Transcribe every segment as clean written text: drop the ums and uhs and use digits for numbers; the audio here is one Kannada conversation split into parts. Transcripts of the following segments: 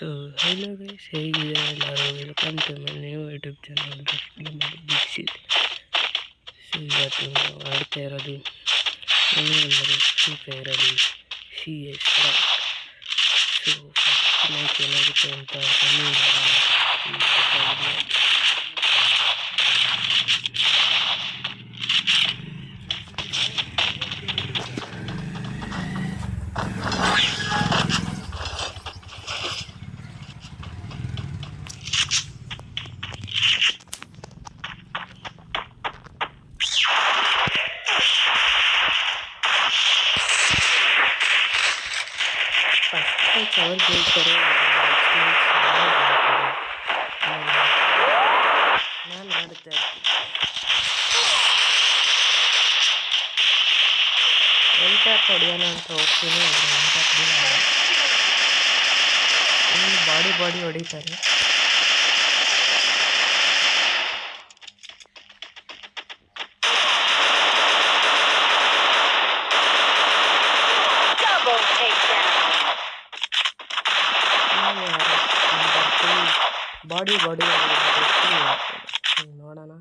ಸೊ ಹಲೋ ಗೈಸ್, ಹೇಗಿದ್ದಾರೆ ಎಲ್ಲರೂ? Welcome to my new YouTube channel Dikshit. So ಇವತ್ತು ನಾವು ಆಡ್ತಾ ಇರೋದು ಏನೆಂದರೆ ಫ್ರೀ ಫೈರಲ್ಲಿ CS rank. So first match ಏನಾಗುತ್ತೆ ಅಂತ ಅವ್ರು ಗೆಲ್ತಾರೆ, ನಾನು ಆಡ್ತಾ ಇರ್ತೀನಿ. ಟ್ಯಾಪ್ ಹೊಡೆಯೋಣ ಅಂತ ಹೋಗ್ತೀನಿ, ಬಾಡಿ ಹೊಡಿತಾರೆ. ಬಾಡಿ ನೋಡೋಣ.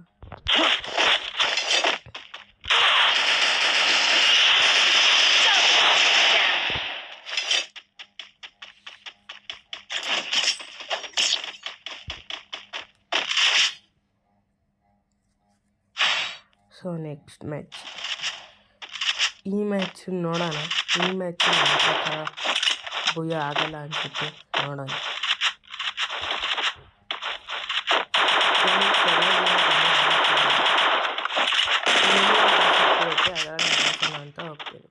ಸೊ ನೆಕ್ಸ್ಟ್ ಮ್ಯಾಚ್, ಈ ಮ್ಯಾಚ್ ನೋಡೋಣ. ಈ ಮ್ಯಾಚ್ ಭಯ ಆಗಲ್ಲ ಅನ್ಸುತ್ತೆ, ನೋಡೋಣ. ಅಂತ ಹೋಗ್ತೀನಿ.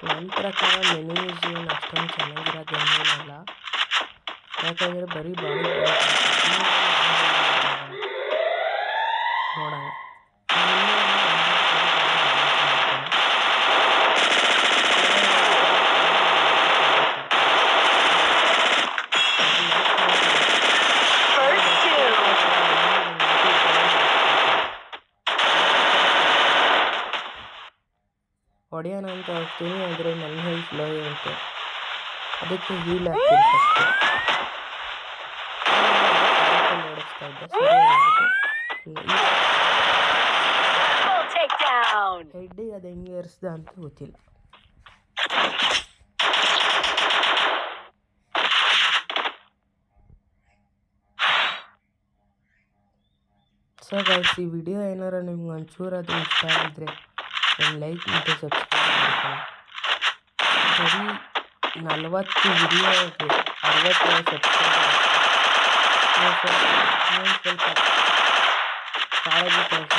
ನನ್ನ ಪ್ರಕಾರ ಮೆನ್ಯೂಸ್ ಏನು ಅಷ್ಟೊಂದು ಚೆನ್ನಾಗಿರೋದೇನಲ್ಲ, ಯಾಕಂದರೆ ಬರೀ ಬಾಡಿ ನೋಡೋಣ. ಹೊಡೆಯೋಣ ಅಂತ ಹೋಗ್ತೀನಿ, ಆದರೆ ನನ್ನ ಹೆಲ್ತ್ ಲೋ ಇರುತ್ತೆ, ಅದಕ್ಕೆ ಹೀಲ್ ಆಗ್ತೀನಿ ಫಸ್ಟು. ಓಡಿಸ್ತಾ ಇದ್ದೆ, ಹೆಡ್ಡಿಗೆ ಅದು ಹೆಂಗೆ ಏರಿಸ್ದ ಅಂತ ಗೊತ್ತಿಲ್ಲ. ಸೊ ಗೈಸ್, ಈ ವಿಡಿಯೋ ಏನಾರು ನಿಮ್ಗೆ ಒಂಚೂರಾದ್ರೂ ಇಷ್ಟ ಆಗಿದ್ರೆ ಒಂದು ಲೈಕ್ ಮತ್ತು ಸಬ್ಸ್ಕ್ರೈಬ್ ಮಾಡ್ಕೊಳ್ಳಿ. ಬರೀ 40 ವಿಡಿಯೋಗೆ 60 ಸಬ್ಸ್ಕ್ರೈಬ್. ಸ್ವಲ್ಪ ಕಾಳಜಿ ಮಾಡ್ಬೋದು.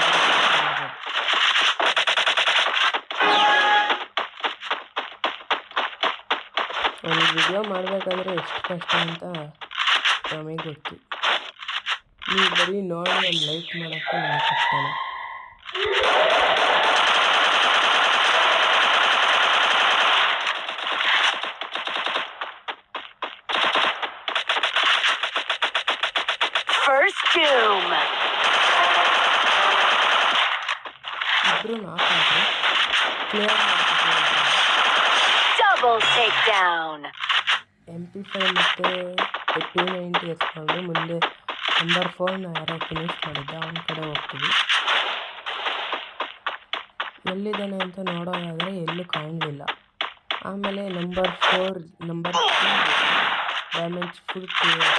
ಒಂದು ವಿಡಿಯೋ ಮಾಡಬೇಕಂದ್ರೆ ಎಷ್ಟು ಕಷ್ಟ ಅಂತ ನಮಗೆ ಗೊತ್ತು. ನೀವು ಬರೀ ನೋಡಿ ಒಂದು ಲೈಕ್ ಮಾಡೋಕ್ಕೆ ನಮಗೆ ಕಷ್ಟನೇ. ಇಬ್ರು ನಾಲ್ಕು ಕ್ಲಿಯರ್ MP5 ಮತ್ತು P90 ಎತ್ಕೊಂಡು ಮುಂದೆ ನಂಬರ್ 4 ಯಾರೋ ಫಿನಿಶ್ ಮಾಡಿದ್ದ, ಅವನ ಕಡೆ ಹೋಗ್ತೀವಿ. ಎಲ್ಲಿದ್ದಾನೆ ಅಂತ ನೋಡೋದಾದರೆ ಎಲ್ಲೂ ಕಾಣಲಿಲ್ಲ. ಆಮೇಲೆ number 4 number 2 damage full clear.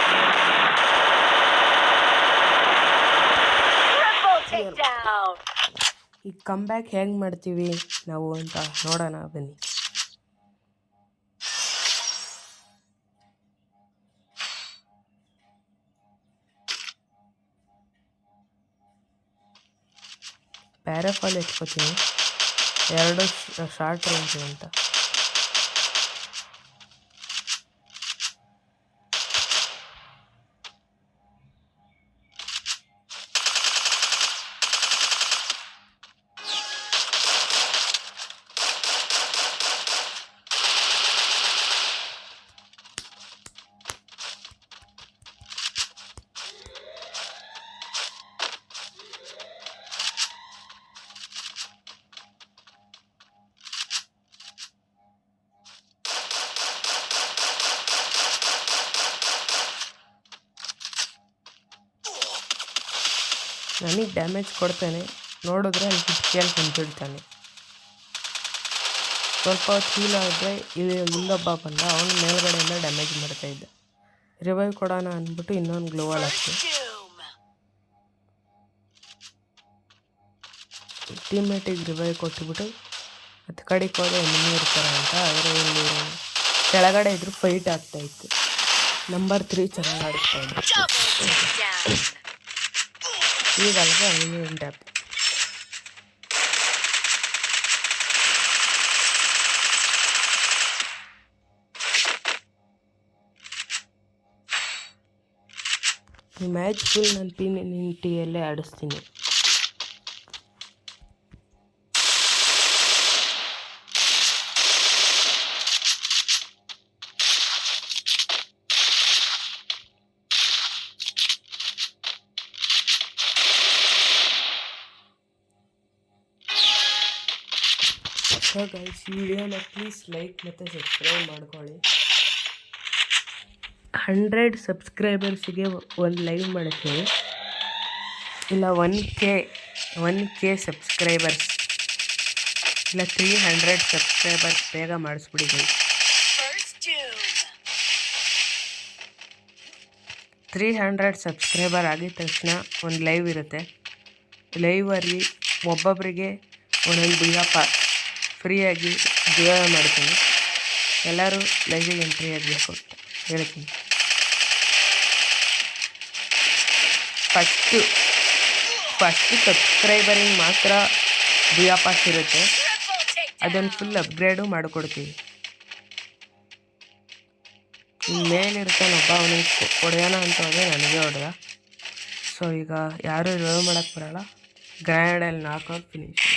ಈ ಕಮ್ಬ್ಯಾಕ್ ಹೆಂಗೆ ಮಾಡ್ತೀವಿ ನಾವು ಅಂತ ನೋಡೋಣ ಬನ್ನಿ. ಪ್ಯಾರಾಫಾಲ್ ಎತ್ಕೋತೀನಿ, 2 ಶಾರ್ಟ್ ರೇಂಜ್ ಅಂತ. ನನಗೆ ಡ್ಯಾಮೇಜ್ ಕೊಡ್ತಾನೆ, ನೋಡಿದ್ರೆ ಅಲ್ಲಿ ಕಿಟಕಿಯಲ್ಲಿ ಕುಂತಿರ್ತಾನೆ. ಸ್ವಲ್ಪ ಹೊತ್ತು ಹೀಲ್ ಆದರೆ ಇಲ್ಲೊಬ್ಬ ಬಂದ, ಅವನು ಮೇಲ್ಗಡೆಯಿಂದ ಡ್ಯಾಮೇಜ್ ಮಾಡ್ತಾಯಿದ್ದ. ರಿವೈವ್ ಕೊಡೋಣ ಅಂದ್ಬಿಟ್ಟು ಇನ್ನೊಂದು ಗ್ಲೋವಲ್ ಹಾಕ್ತೀನಿ. ಟೀಮ್ಮೇಟಿಗೆ ರಿವೈವ್ ಕೊಟ್ಬಿಟ್ಟು ಹತ್ತು ಕಡೆಗೆ ಹೋದ ಎನಿಮಿ ಇರ್ತಾರೆ ಅಂತ. ಆದರೆ ಇಲ್ಲಿ ಕೆಳಗಡೆ ಇದ್ರು ಫೈಟ್ ಆಗ್ತಾಯಿತ್ತು. ನಂಬರ್ 3 ಚೆನ್ನಾಗಿ ಆಡಿಸ್ತಾ ಇದ್ದ. ಈಗ ಅಲ್ಲಿಗೆ ಎನಿಮಿ ಟ್ಯಾಪ್. ಈ ಮ್ಯಾಚ್ ಫುಲ್ ನಾನು PNTಯಲ್ಲೇ ಆಡಿಸ್ತೀನಿ. ಸೊ ಗೈಸ್, ಈ ವಿಡಿಯೋನ ಪ್ಲೀಸ್ ಲೈಕ್ ಮತ್ತು ಸಬ್ಸ್ಕ್ರೈಬ್ ಮಾಡ್ಕೊಳ್ಳಿ. 100 ಸಬ್ಸ್ಕ್ರೈಬರ್ಸಿಗೆ ಒಂದು ಲೈವ್ ಮಾಡ್ತೀನಿ, ಇಲ್ಲ 1K ಸಬ್ಸ್ಕ್ರೈಬರ್ಸ್, ಇಲ್ಲ 300 ಸಬ್ಸ್ಕ್ರೈಬರ್ಸ್ ಬೇಗ ಮಾಡಿಸ್ಬಿಡಿ ಗೈಸ್. 300 ಸಬ್ಸ್ಕ್ರೈಬರ್ ಆಗಿದ ತಕ್ಷಣ ಒಂದು ಲೈವ್ ಇರುತ್ತೆ. ಲೈವಲ್ಲಿ ಒಬ್ಬೊಬ್ಬರಿಗೆ ಒಂದೊಂದು ಬಿಗಪ್ಪ ಫ್ರೀಯಾಗಿ ಗಿವ್ ಮಾಡ್ತೀನಿ. ಎಲ್ಲರೂ ಲೈವಿಗೆ ಎಂಟ್ರಿ ಆಗಬೇಕು ಅಂತ ಹೇಳ್ತೀನಿ. ಫಸ್ಟು ಸಬ್ಸ್ಕ್ರೈಬರಿಗೆ ಮಾತ್ರ ಬಿಯಾ ಪಾಸ್ ಇರುತ್ತೆ, ಅದನ್ನು ಫುಲ್ ಅಪ್ಗ್ರೇಡು ಮಾಡಿಕೊಡ್ತೀವಿ. ಮೇಲಿರ್ತಾನೊಬ್ಬ, ಅವನಿಗೆ ಹೊಡೆಯೋಣ ಅಂತ ಹೋದರೆ ನನಗೆ ಹೊಡೆದ. ಸೊ ಈಗ ಯಾರೂ ರಿವೈವ್ ಮಾಡೋಕ್ಕೆ ಬರೋಲ್ಲ, ಗ್ರ್ಯಾಂಡಲ್ಲಿ ನಾಕೌಟ್ ಫಿನಿಶ್.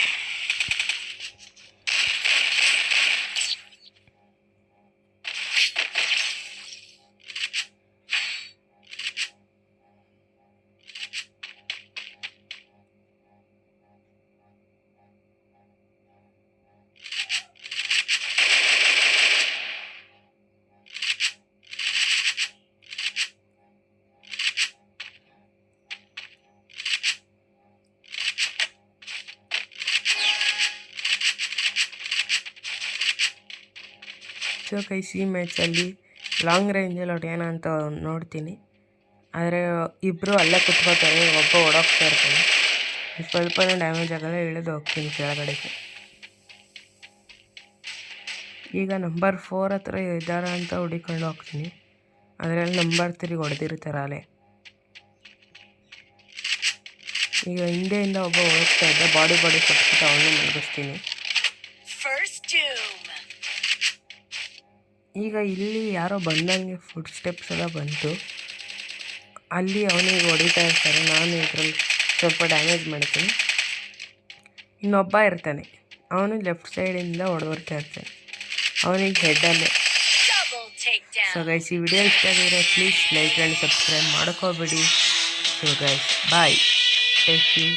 ಸೊ ಗೈಸ್, ಈ ಮ್ಯಾಚಲ್ಲಿ ಲಾಂಗ್ ರೇಂಜಲ್ಲಿ ಹೊಡೆಯೋಣ ಅಂತ ನೋಡ್ತೀನಿ. ಆದರೆ ಇಬ್ಬರು ಅಲ್ಲೇ ಕುತ್ಕೋತಾರೆ, ಒಬ್ಬ ಓಡೋಗ್ತಾ ಇರ್ತಾನೆ. ಸ್ವಲ್ಪನೇ ಡ್ಯಾಮೇಜ್ ಆಗಲ್ಲ, ಇಳಿದು ಹೋಗ್ತೀನಿ ಕೆಳಗಡೆಗೆ. ಈಗ ನಂಬರ್ 4 ಹತ್ರ ಇದ್ದಾರೆ ಅಂತ ಹುಡಿಕೊಂಡು ಹೋಗ್ತೀನಿ. ಅದರಲ್ಲಿ ನಂಬರ್ 3 ಹೊಡೆದಿರ್ತಾರೆ ಅಲ್ಲೇ. ಈಗ ಹಿಂದೆಯಿಂದ ಒಬ್ಬ ಹೋಗ್ತಾ ಇದ್ದ, ಬಾಡಿ ಕೊಟ್ಬಿಟ್ಟು ಅವನು ಮಲಗಿಸ್ತೀನಿ. ಈಗ ಇಲ್ಲಿ ಯಾರೋ ಬಂದಂಗೆ ಫುಡ್ ಸ್ಟೆಪ್ಸ್ ಎಲ್ಲ ಬಂತು, ಅಲ್ಲಿ ಅವನಿಗೆ ಹೊಡಿತಾ ಇರ್ತಾರೆ. ನಾನು ಇದರಲ್ಲಿ ಸ್ವಲ್ಪ ಡ್ಯಾಮೇಜ್ ಮಾಡ್ತೀನಿ. ಇನ್ನೊಬ್ಬ ಇರ್ತಾನೆ, ಅವನು ಲೆಫ್ಟ್ ಸೈಡಿಂದ ಹೊಡೆದೋರ್ತಾ ಇರ್ತಾನೆ, ಅವನಿಗೆ ಹೆಡ್ಡಲ್ಲೇ. ಸೊ ಗೈಸ್, ಈ ವಿಡಿಯೋ ಇಷ್ಟ ಆಗಿದ್ರೆ ಪ್ಲೀಸ್ ಲೈಕ್ ಆ್ಯಂಡ್ ಸಬ್ಸ್ಕ್ರೈಬ್ ಮಾಡ್ಕೋಬೇಡಿ. So guys, bye, take you.